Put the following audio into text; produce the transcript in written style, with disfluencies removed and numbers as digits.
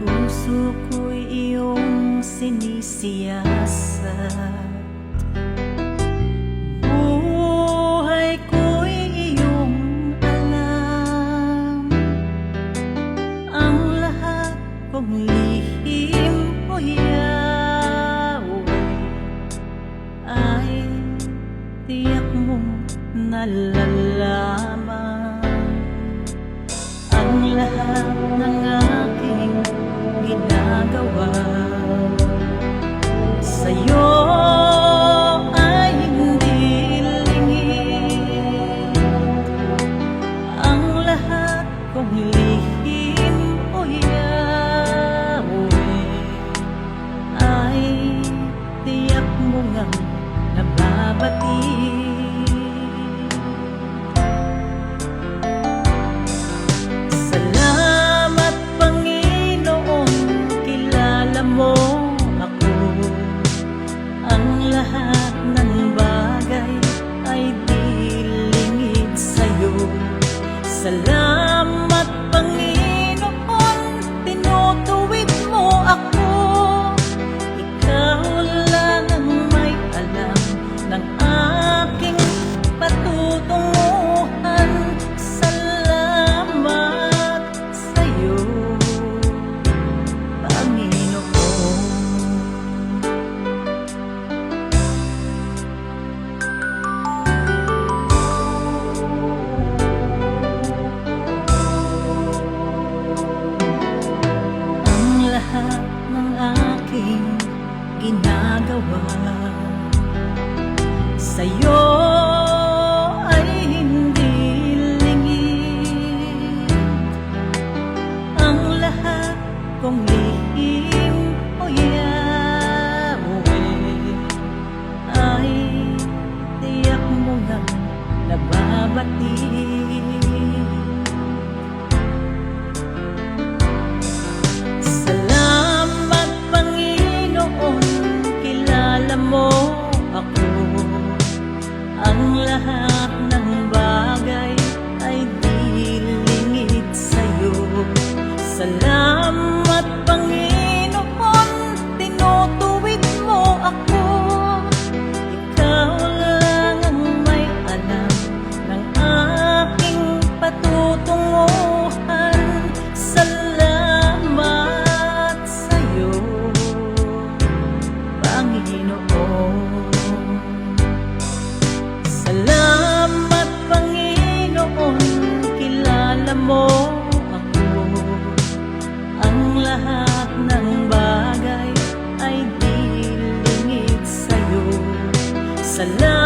puso ko'y iyong sinisiyasat. Buhay ko'y iyong alam. Ang lahat kong lihim o Yahweh ay tiyak mong nalalaman. Ang lahat ng aking ginagawa sa'yo ay hindi lingid. Ang lahat kong lihim o Yahweh ay tiyak mo ngang nababatid. Lahat ng bagay ay dilingid sa'yo. Salamat Panginoon, tinutuwid mo ako. Ikaw lang ang may alam ng aking patutunguhan. Salamat sa'yo, Panginoon. Lahat ng aking ginagawa sa'yo ay hindi lingid. Ang lahat kong lihim o Yahweh ay tiyak mo ngang nababatid. Mo ako, ang lahat ng bagay ay dilingid sa'yo. Salamat Panginoon, tinutuwid mo ako. Ikaw lang ang may alam ng aking patutunguhan. Salamat sa'yo, Panginoon. Salamat Panginoon, kilala mo ako. Ang lahat ng bagay ay dilingid sa'yo. Salamat